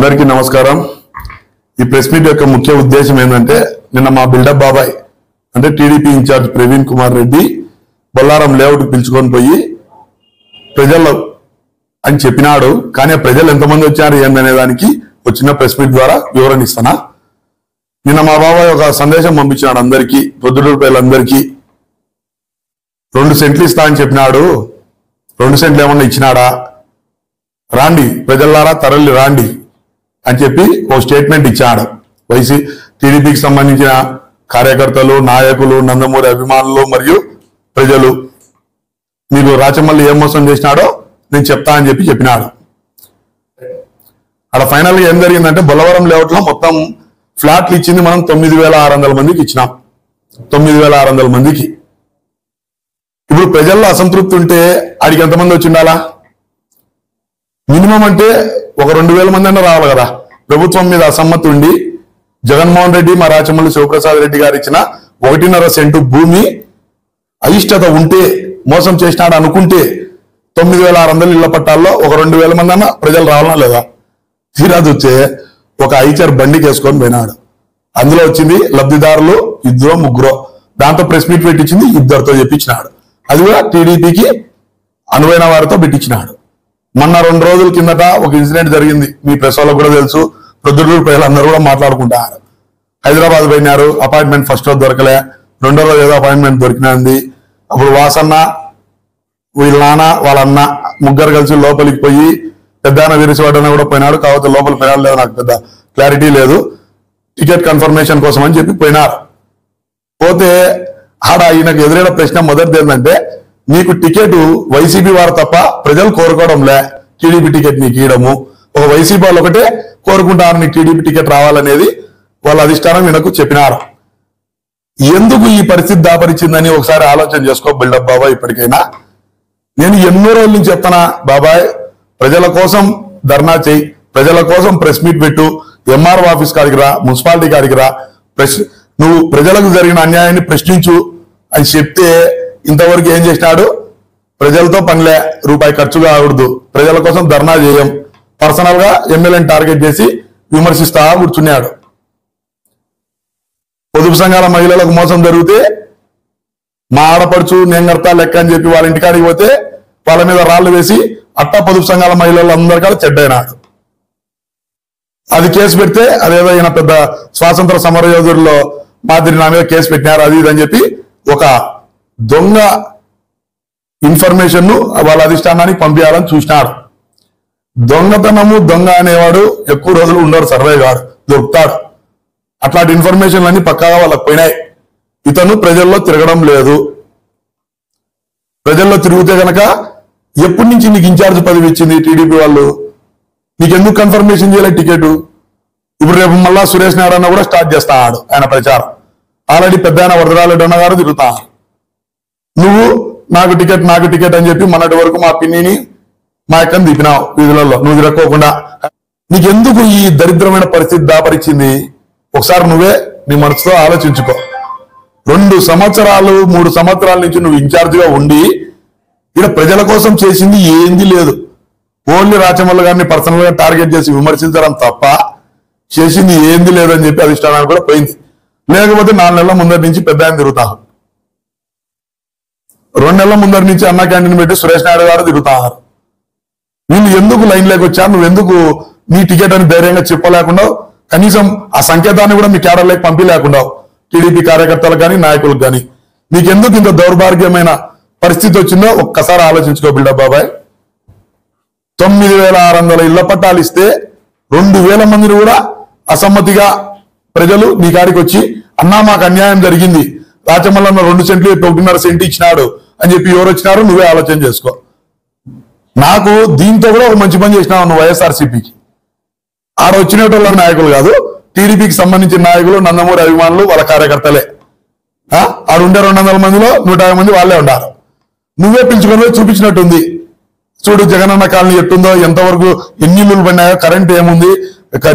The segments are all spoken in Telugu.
అందరికీ నమస్కారం। ఈ ప్రెస్ మీట్ యొక్క ముఖ్య ఉద్దేశం ఏంటంటే నిన్న మా బిల్డప్ బాబాయ్ అంటే టీడీపీ ఇన్ఛార్జ్ ప్రవీణ్ కుమార్ రెడ్డి బొల్లారం లేఅవుట్ పిలుచుకొని పోయి ప్రజలు అని చెప్పినాడు। కానీ ఆ ప్రజలు ఎంతమంది వచ్చారు ఏందనే దానికి వచ్చిన ప్రెస్ మీట్ ద్వారా వివరణ ఇస్తానా। నిన్న మా బాబాయ్ ఒక సందేశం పంపించాడు అందరికీ, పొద్దుటూరు ప్రజలందరికీ 2 సెంట్లు ఇస్తా అని చెప్పినాడు। 2 సెంట్లు ఏమన్నా ఇచ్చినాడా? రాండి ప్రజలారా తరలి రాండి అని చెప్పి ఓ స్టేట్మెంట్ ఇచ్చాడు। టీడీపీకి సంబంధించిన కార్యకర్తలు, నాయకులు, నందమూరి అభిమానులు మరియు ప్రజలు మీకు రాచమల్లి ఏం మోసం చేసినాడో నేను చెప్తా అని చెప్పినాడు। అక్కడ ఫైనల్ గా ఏం జరిగిందంటే బొల్లవరం లేఅవుట్ లో మొత్తం ఫ్లాట్లు ఇచ్చింది మనం 9600 మందికి ఇచ్చినాం। 9600 మందికి। ఇప్పుడు ప్రజల్లో అసంతృప్తి ఉంటే ఆడికి ఎంతమంది వచ్చి ఉండాలా? మినిమం అంటే ఒక 2000 మంది అన్న రావాలి కదా। ప్రభుత్వం మీద అసమ్మతి ఉండి జగన్మోహన్ రెడ్డి మా రాచమల్లి శివప్రసాద్ రెడ్డి గారు ఇచ్చిన 1.5 సెంటు భూమి అయిష్టత ఉంటే మోసం చేసినాడు అనుకుంటే 9600 ఇళ్ల పట్టాల్లో ఒక 2000 మంది అన్న ప్రజలు రావాలన్నా లేదా? తీరాదు వచ్చే ఒక ఐచర్ బండికి వేసుకొని పోయినాడు। అందులో వచ్చింది లబ్ధిదారులు 2-3, దాంతో ప్రెస్ మీట్ పెట్టించింది 2తో చెప్పించినాడు। అది కూడా టీడీపీకి అనువైన వారితో పెట్టించినాడు। మొన్న 2 రోజుల కిందట ఒక ఇన్సిడెంట్ జరిగింది, మీ ప్రెస్ వాళ్ళకు కూడా తెలుసు। ప్రొద్దుటూరు ప్రజలందరూ కూడా మాట్లాడుకుంటారు। హైదరాబాద్ పోయినారు, అపాయింట్మెంట్ ఫస్ట్ రోజు దొరకలే, 2వ రోజు ఏదో అపాయింట్మెంట్ దొరికినది। అప్పుడు వాసన్న, వీళ్ళ నాన్న, వాళ్ళ అన్న ముగ్గురు కలిసి లోపలికి పోయి పెద్దాన వీరశివాడన కూడా పోయినాడు। కాకపోతే లోపల పోయినాడు లేదు నాకు పెద్ద క్లారిటీ లేదు, టికెట్ కన్ఫర్మేషన్ కోసం అని చెప్పి పోయినారు। పోతే ఆడ ఈయనకు ఎదురైన ప్రశ్న మొదటిది ఏంటంటే, నీకు టికెట్ వైసీపీ వారు తప్ప ప్రజలు కోరుకోవడంలే టీడీపీ టికెట్ నీకు ఇవ్వడము, ఒక వైసీపీ వాళ్ళు ఒకటే కోరుకుంటారు నీకు టీడీపీ టికెట్ రావాలనేది వాళ్ళ అధిష్టానం ఈయనకు చెప్పినారు। ఎందుకు ఈ పరిస్థితి దాపరిచిందని ఒకసారి ఆలోచన చేసుకో బిల్డప్ బాబాయ్। ఇప్పటికైనా నేను ఎన్నో రోజుల నుంచి చెప్తానా, బాబాయ్ ప్రజల కోసం ధర్నా చేయి, ప్రజల కోసం ప్రెస్ మీట్ పెట్టు, ఎంఆర్ఓ ఆఫీస్ కాడికి రా, మున్సిపాలిటీ కాడికి రా, నువ్వు ప్రజలకు జరిగిన అన్యాయాన్ని ప్రశ్నించు అని చెప్తే ఇంతవరకు ఏం చేసినాడు? ప్రజలతో పనిలే, రూపాయి ఖర్చు కాకూడదు, ప్రజల కోసం ధర్నా చేయం, పర్సనల్ గా ఎమ్మెల్యేని టార్గెట్ చేసి విమర్శిస్తా కూర్చున్నాడు। పొదుపు సంఘాల మహిళలకు మోసం జరిగితే మా ఆడపడుచు నేను కడతా లెక్క అని చెప్పి వాళ్ళ ఇంటికాడికి పోతే వాళ్ళ మీద రాళ్లు వేసి అట్టా పొదుపు సంఘాల మహిళలు అందరికీ చెడ్డైనాడు। అది కేసు పెడితే అదేదో ఈయన పెద్ద స్వాతంత్ర సమరయోధుల్లో మాదిరి నా మీద కేసు పెట్టినారు అది ఇది అని చెప్పి ఒక దొంగ ఇన్ఫర్మేషన్ ను వాళ్ళ అధిష్టానానికి పంపించాలని చూసినాడు। దొంగతనము దొంగ అనేవాడు ఎక్కువ రోజులు ఉండడు, సర్వే కాడు, దొరుకుతాడు। అట్లాంటి ఇన్ఫర్మేషన్లు అన్ని పక్కాగా వాళ్ళకి పోయినాయి। ఇతను ప్రజల్లో తిరగడం లేదు, ప్రజల్లో తిరిగితే గనక ఎప్పటి నుంచి నీకు ఇన్ఛార్జ్ పదవి ఇచ్చింది టీడీపీ వాళ్ళు? నీకెందుకు కన్ఫర్మేషన్ చేయలేదు టికెట్? ఇప్పుడు రేపు మళ్ళా సురేష్ నారాయణ కూడా స్టార్ట్ చేస్తాడు ఆయన ప్రచారం, ఆల్రెడీ పెద్ద ఆయన వరదరారెడ్డి గారు తిరుగుతా, నువ్వు నాకు టికెట్ అని చెప్పి మొన్నటి వరకు మా పిన్నిని మా అక్కని దిపినావు వీధులలో, నువ్వు తిరక్కోకుండా। నీకెందుకు ఈ దరిద్రమైన పరిస్థితి దాపరిచింది? ఒకసారి నువ్వే నీ మనసుతో ఆలోచించుకో। 2 సంవత్సరాలు 3 సంవత్సరాల నుంచి నువ్వు ఇన్ఛార్జ్ గా ఉండి ఇక్కడ ప్రజల కోసం చేసింది ఏంది లేదు, ఓన్లీ రాచమల్లి గారిని పర్సనల్ గా టార్గెట్ చేసి విమర్శించడం తప్ప చేసింది ఏంది లేదని చెప్పి అధిష్టానానికి కూడా పోయింది। లేకపోతే 4 నెలల ముందరి నుంచి పెద్ద ఆయన తిరుగుతారు, 2 నెలల ముందరి నుంచి అన్న క్యాంటీన్ పెట్టి సురేష్ నాయుడు గారు తిరుగుతారు। వీళ్ళు ఎందుకు లైన్ లేక వచ్చారు? నువ్వు ఎందుకు నీ టికెట్ అని ధైర్యంగా చెప్పలేకుండా, కనీసం ఆ సంకేతాన్ని కూడా మీ క్యాడర్లోకి పంపించలేకుండా టీడీపీ కార్యకర్తలకు కానీ నాయకులకు కానీ నీకెందుకు ఇంత దౌర్భాగ్యమైన పరిస్థితి వచ్చిందో ఒక్కసారి ఆలోచించుకో బిల్డప్ బాబాయ్। 9600 ఇళ్ల పట్టాలు ఇస్తే 2000 మందిని కూడా అసమ్మతిగా ప్రజలు నీ కాడికి వచ్చి అన్నా మాకు అన్యాయం జరిగింది, రాచమల్లన్న 2 సెంట్లు 1.5 సెంటు ఇచ్చినాడు అని చెప్పి ఎవరు వచ్చినారో నువ్వే ఆలోచన చేసుకో। నాకు దీంతో కూడా ఒక మంచి పని చేసినావు నువ్వు వైఎస్ఆర్సీపీకి। ఆడ వచ్చినట్టు నాయకులు కాదు, టీడీపీకి సంబంధించిన నాయకులు, నందమూరి అభిమానులు, వాళ్ళ కార్యకర్తలే। ఆడుండే 200 మందిలో 150 మంది వాళ్ళే ఉండారు। నువ్వే పిలుచుకొని చూపించినట్టుంది, చూడు జగనన్న కాలనీ ఎట్టుందో, ఎంతవరకు ఎన్ని ఇల్లులు పడినాయో, కరెంట్ ఏముంది,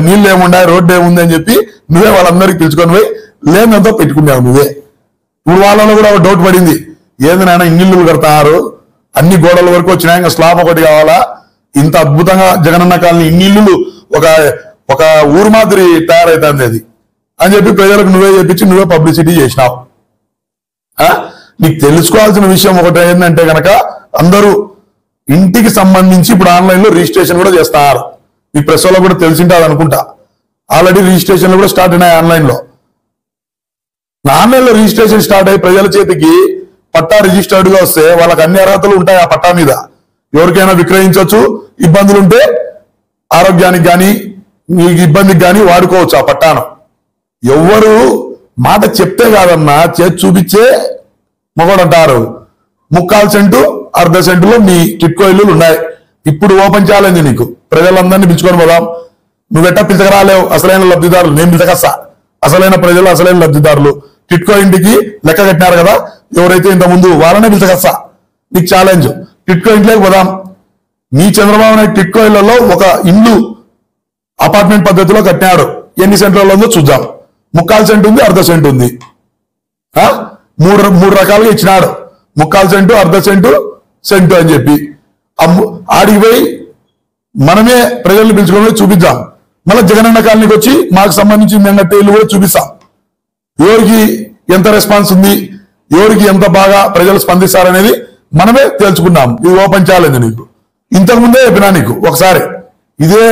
నీళ్ళు ఏముండాయి, రోడ్డు ఏముంది అని చెప్పి నువ్వే వాళ్ళందరికీ పిలుచుకొని పోయి లేనంతో పెట్టుకున్నావు నువ్వే। ఇప్పుడు వాళ్ళలో కూడా ఒక డౌట్ పడింది, ఏంది నాయన ఇన్ని ఇల్లులు కడతారు, అన్ని గోడల వరకు వచ్చినాయి, ఇంకా స్లాబ్ ఒకటి కావాలా, ఇంత అద్భుతంగా జగనన్న కాలనీ ఇన్ని ఇల్లులు ఒక ఒక ఊరు మాదిరి తయారైతుంది అది అని చెప్పి ప్రజలకు నువ్వే చెప్పించి నువ్వే పబ్లిసిటీ చేసినావు. నీకు తెలుసుకోవాల్సిన విషయం ఒకటి ఏంటంటే కనుక అందరూ ఇంటికి సంబంధించి ఇప్పుడు ఆన్లైన్ లో రిజిస్ట్రేషన్ కూడా చేస్తున్నారు. ఈ ప్రెస్ లో కూడా తెలిసింటారు అనుకుంటా. ఆల్రెడీ రిజిస్ట్రేషన్లు కూడా స్టార్ట్ అయినాయి ఆన్లైన్ లో. రిజిస్ట్రేషన్ స్టార్ట్ అయ్యి ప్రజల చేతికి పట్టా రిజిస్టర్డ్ గా వస్తే వాళ్ళకి అన్ని అర్హతలు ఉంటాయి ఆ పట్టా మీద. ఎవరికైనా విక్రయించవచ్చు, ఇబ్బందులు ఉంటే ఆరోగ్యానికి కానీ మీకు ఇబ్బందికి కానీ వాడుకోవచ్చు ఆ పట్టాను. ఎవ్వరు మాట చెప్తే కాదన్నా చేతి చూపించే మొగడు అంటారు. 3/4 సెంటు 1/2 సెంటులో మీ టిట్కో ఇల్లులు ఉన్నాయి. ఇప్పుడు ఓపెన్ ఛాలెంజ్ నీకు, ప్రజలందరినీ పిలుచుకొని పోదాం. నువ్వెట్టా పిలుచకరాలేవు అసలైన లబ్ధిదారులు, నేను పిలుచకస్తా. అసలైన ప్రజలు అసలైన లబ్ధిదారులు టిట్కో ఇంటికి లెక్క కట్టినారు కదా ఎవరైతే ఇంత ముందు, వాళ్ళనే పిలుచకస్తా. నీకు ఛాలెంజ్, టిట్కో ఇంట్లోకి పోదాం. మీ చంద్రబాబు నాయుడు టిట్కో ఇళ్లలో ఒక ఇల్లు అపార్ట్మెంట్ పద్ధతిలో కట్టినాడు. ఎన్ని సెంట్లలో ఉందో చూద్దాం. 3/4 సెంటు ఉంది, 1/2 సెంటు ఉంది. మూడు రకాలుగా ఇచ్చినాడు. 3/4 సెంటు, 1/2 సెంటు, సెంటు అని చెప్పి ఆడికి పోయి మనమే ప్రజల్ని పిలుచుకొని చూపిద్దాం. మళ్ళీ జగనన్న కాలనీకి వచ్చి మాకు సంబంధించి మేము ఇల్లు కూడా చూపిస్తాం. ఎవరికి ఎంత రెస్పాన్స్ ఉంది, ఎవరికి ఎంత బాగా ప్రజలు స్పందిస్తారనేది మనమే తెలుసుకున్నాం. ఇది ఓపెన్ ఛాలెంజ్ నీకు. ఇంతకుముందే చెప్పినా నీకు ఒకసారి, ఇదే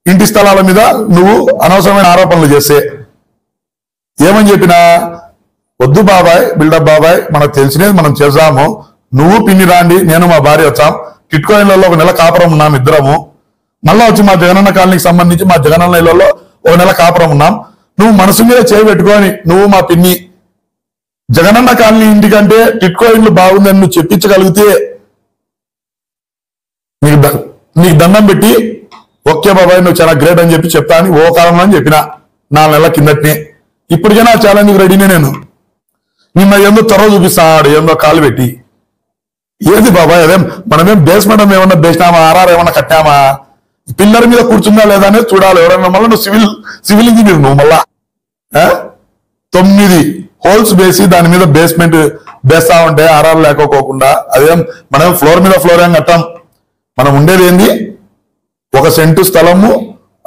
ఇంటి స్థలాల మీద నువ్వు అనవసరమైన ఆరోపణలు చేస్తే ఏమని చెప్పినా, వద్దు బాబాయ్, బిల్డప్ బాబాయ్, మనకు తెలిసినది మనం చేద్దాము. నువ్వు పిన్ని రాండి, నేను మా భార్య వచ్చాం. టిట్కో ఇళ్లలో 1 నెల కాపురం ఉన్నాం ఇద్దరము. మళ్ళా వచ్చి మా జగనన్న కాలనీకి సంబంధించి మా జగనన్న ఇళ్లలో 1 నెల కాపురం ఉన్నాం. నువ్వు మనసు మీద చేయబెట్టుకొని నువ్వు మా పిన్ని జగనన్న కాలనీ ఇంటికంటే టిట్కో ఇల్లు బాగుందని నువ్వు చెప్పించగలిగితే నీకు దండం పెట్టి ఓకే బాబాయ్ నువ్వు చాలా గ్రేట్ అని చెప్పి చెప్తా అని ఓ కాలంలో అని చెప్పిన 4 నెలల కిందటినే. ఇప్పటికైనా ఛాలెంజ్కి రెడీనే నేను. నిన్న ఏందో త్వర చూపిస్తాడు, ఏందో కాలు పెట్టి. ఏది బాబాయ్, అదేం మనమేం బేస్మెంట్ ఏమన్నా వేసినామా, ఆర్ఆర్ ఏమన్నా కట్టామా, పిల్లర్ మీద కూర్చుందా లేదా అనేది చూడాలి. ఎవరైనా మళ్ళీ నువ్వు సివిల్ ఇంజనీర్, నువ్వు మళ్ళా 9 హోల్స్ వేసి దాని మీద బేస్మెంట్ వేస్తా ఉంటే ఆర్ఆర్ లేకపోకుండా, అదేం మనం ఫ్లోర్ మీద ఫ్లోర్ ఏం కట్టాం. మనం ఉండేది ఏంది, 1 సెంటు స్థలము,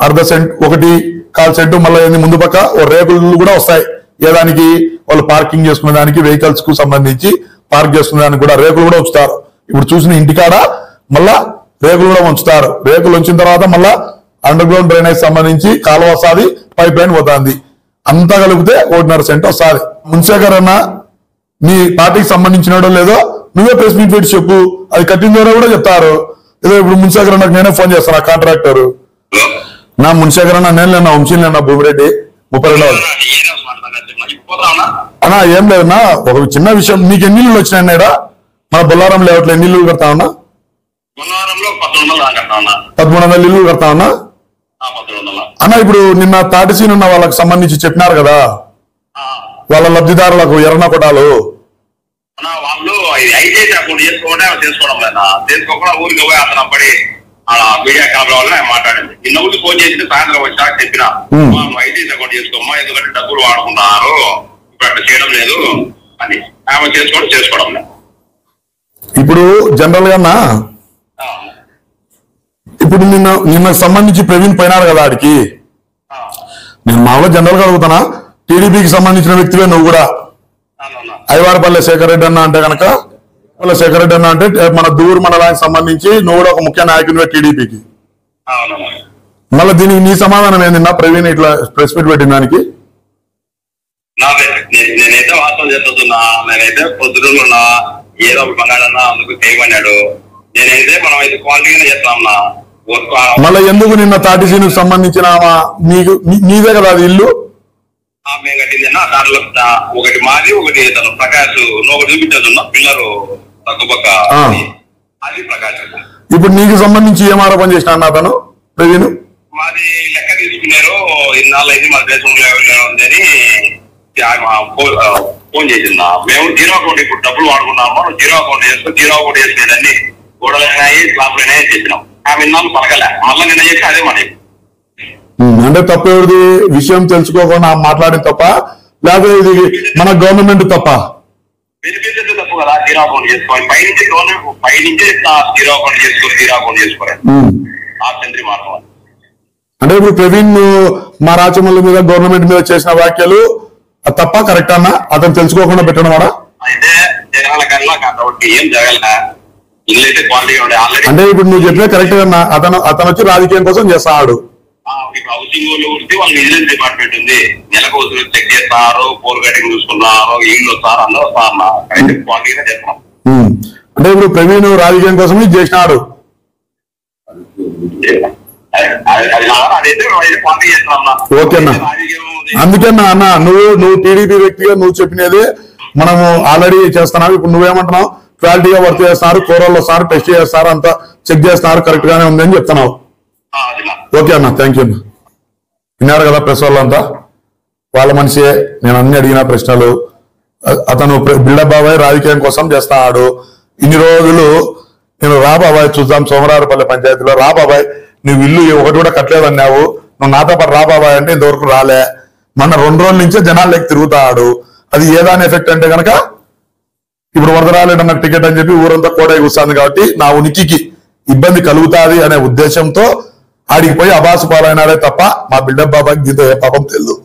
1/2 సెంటు, 1/4 సెంటు, మళ్ళీ ఏంది ముందు పక్క రేకులు కూడా వస్తాయి. ఏదానికి వాళ్ళు పార్కింగ్ చేసుకునే దానికి, వెహికల్స్ కు సంబంధించి పార్క్ చేసుకునే దానికి కూడా రేకులు కూడా ఉంచుతారు. ఇప్పుడు చూసిన ఇంటికాడ మళ్ళా రేకులు కూడా ఉంచుతారు. రేకులు ఉంచిన తర్వాత మళ్ళా అండర్ గ్రౌండ్ డ్రైనేజ్ సంబంధించి కాలువ వస్తుంది, పైప్ లైన్ పోతుంది. అంతా కలిపితే 1.5 సెంటు వస్తుంది. మున్సేకర్ అన్న నీ పార్టీకి సంబంధించినడో లేదో నువ్వే ప్రెస్ మీట్ పెట్టి చెప్పు, అది కట్టిన ద్వారా కూడా చెప్తారు. ఏదో ఇప్పుడు మున్సేకర్ అన్నకు నేనే ఫోన్ చేస్తాను, కాంట్రాక్టర్ నా మున్సేకర్ అన్న నేను లేనా, వంశీని లేనా, భూమిరెడ్డి 32 అన్నా. ఏం లేదన్నా, ఒక చిన్న విషయం. నీకు ఎన్ని ఇల్లు వచ్చినాయన్నాడా మన బొల్లారం లేఅవుట్లో? ఎన్ని ఇల్లు కడతా ఉన్నా? 1300 ఇల్లు కడతా ఉన్నా అన్న. ఇప్పుడు నిన్న తాటిసీన్ ఉన్న వాళ్ళకి సంబంధించి చెప్పినారు కదా, వాళ్ళ లబ్ధిదారులకు ఎర్రన కొటాలు వాళ్ళు ఐటీఐ అకౌంట్ చేసుకోవడం లేదా, చేసుకోకుండా ఊరికి పోయి అతను అప్పటి మీడియా క్యాబ్ వల్ల మాట్లాడింది. నిన్న ఊరికి ఫోన్ చేసి సాయంత్రం వచ్చాక చెప్పిన ఐటీఐ అకౌంట్ చేసుకోమ్మా, ఎందుకంటే డబ్బులు వాడుకుంటున్నారు, ఇప్పుడు అట్లా చేయడం లేదు అని. ఆమె చేసుకోవడం లేదు. ఇప్పుడు జనరల్ గా ఇప్పుడు నిన్న సంబంధించి ప్రవీణ్ పోయినారు కదా ఆడికి. నేను మామూలుగా జనరల్ గా అడుగుతానా, టీడీపీకి సంబంధించిన వ్యక్తివే నువ్వు కూడా. ఐవారపల్లె శేఖర్ రెడ్డి అన్న అంటే కనుక, శేఖర్ రెడ్డి అన్న అంటే మన దూరు మండలానికి సంబంధించి నువ్వు కూడా ఒక ముఖ్య నాయకునివే టీడీపీకి. మళ్ళీ దీనికి నీ సమాధానం ఏంది ప్రవీణ్ ఇట్లా ప్రెస్ మీట్ పెట్టిన దానికి? నేనైతే వాస్తవం చెప్తున్నా, నేనైతే పొద్దున్న ఏదో బంగాళన్నా అందుకు చేయమన్నాడు. నేనైతే మనం అయితే క్వాలిటీగానే చేస్తామన్నా. మళ్ళీ ఎందుకు నిన్న తాటిసీనుకు సంబంధించిన నీదే కదా అది ఇల్లు? మేము కట్టిందన్నా దాంట్లో ఒకటి మాది, ఒకటి తను ప్రకాష్, ఒకటి చూపించదు పిల్లలు తక్కువక, అది ప్రకాష్. ఇప్పుడు నీకు సంబంధించి ఏం ఆరోపణ చేసిన అన్న అతను ప్రవీణ్? మాది లెక్క తీసుకున్నారు, ఇన్నాళ్ళు అయితే మన దేశంలో ఉందని ఫోన్ చేసిందా. మేము జీరో అకౌంట్ ఇప్పుడు డబ్బులు వాడుకున్నాము, జీరో అకౌంట్ చేసుకుని జీరో అకౌంట్ చేసుకునేదాన్ని గోడలైనాయి, స్లాబ్లైనాయి చెప్పినాం. ఆమె ఇన్నాళ్ళు పలకలే, మళ్ళీ నిన్న చేసి అదే మాట. అంటే తప్ప ఎవరిది? విషయం తెలుసుకోకుండా మాట్లాడిన తప్ప, లేకపోతే ఇది మన గవర్నమెంట్ తప్ప? వినిపించే తప్పు కదా. జీరో అకౌంట్ చేసుకోవాలి, పైనుంచి జీరో అకౌంట్ చేసుకోవాలి, జీరో అకౌంట్ చేసుకోవాలి. ఆప్షన్ 3 మార్గం. అంటే ఇప్పుడు ప్రవీణ్ మా రాచమల్లి మీద గవర్నమెంట్ మీద చేసిన వ్యాఖ్యలు తప్ప కరెక్ట్ అన్నా అతను తెలుసుకోకుండా పెట్టడం వాడా? అయితే జనాల కల్లా కాబట్టి ఏం జరగలే, ఇల్లు అయితే క్వాలిటీగా ఉండే ఆల్రెడీ. అంటే ఇప్పుడు నువ్వు చెప్పినా కరెక్ట్ అన్నా, అతను వచ్చి రాజకీయం కోసం చేస్తాడు. ఇప్పుడు హౌసింగ్ వాళ్ళు గురించి వాళ్ళ విజిలెన్స్ డిపార్ట్మెంట్ ఉంది, నెలకు వసూలు చెక్ చేస్తారు, పోల్ కటింగ్ చూసుకున్నారు, ఇల్లు వస్తారు, అందరూ వస్తారు, క్వాలిటీగా చేస్తున్నాం. అంటే ఇప్పుడు ప్రవీణ్ రాజకీయం కోసం ఇది చేసినాడు. ఓకేనా, అందుకేనా అన్న నువ్వు టీడీపీ వ్యక్తిగా నువ్వు చెప్పినది మనము ఆల్రెడీ చేస్తున్నావు. ఇప్పుడు నువ్వేమంటున్నావు, క్వాలిటీగా వర్క్ చేస్తున్నారు, కూరల్లో వస్తారు, టెస్ట్ చేస్తారు, అంతా చెక్ చేస్తున్నారు, కరెక్ట్ గానే ఉంది అని చెప్తున్నావు. ఓకే అన్న, థ్యాంక్ యూ అన్న. విన్నారు కదా ప్రెస్ వాళ్ళంతా, వాళ్ళ మనిషే నేను అన్ని అడిగిన ప్రశ్నలు. అతను బిల్డప్ బాబాయ్ రాజకీయం కోసం చేస్తాడు. ఇన్ని రోజులు నేను రా బాబాయ్ చూద్దాం సోమరారుపల్లి పంచాయతీలో, రా బాబాయ్ నువ్వు ఇల్లు ఒకటి కూడా కట్టలేదు అన్నావు, నువ్వు నాతో పాటు రా బాబాయ్ అంటే ఇంతవరకు రాలే. మొన్న 2 రోజుల నుంచే జనాల్లోకి తిరుగుతాడు. అది ఏదాని ఎఫెక్ట్ అంటే కనుక ఇప్పుడు వరద రాలేదన్న టికెట్ అని చెప్పి ఊరంతా కోడై కూర్చుంది కాబట్టి నా ఉనికికి ఇబ్బంది కలుగుతాది అనే ఉద్దేశంతో ఆడికి పోయి అబాసు పాలైనాడే తప్ప మా బిల్డప్ బాబాకి దీంతో ఏ పాపం తెలియదు.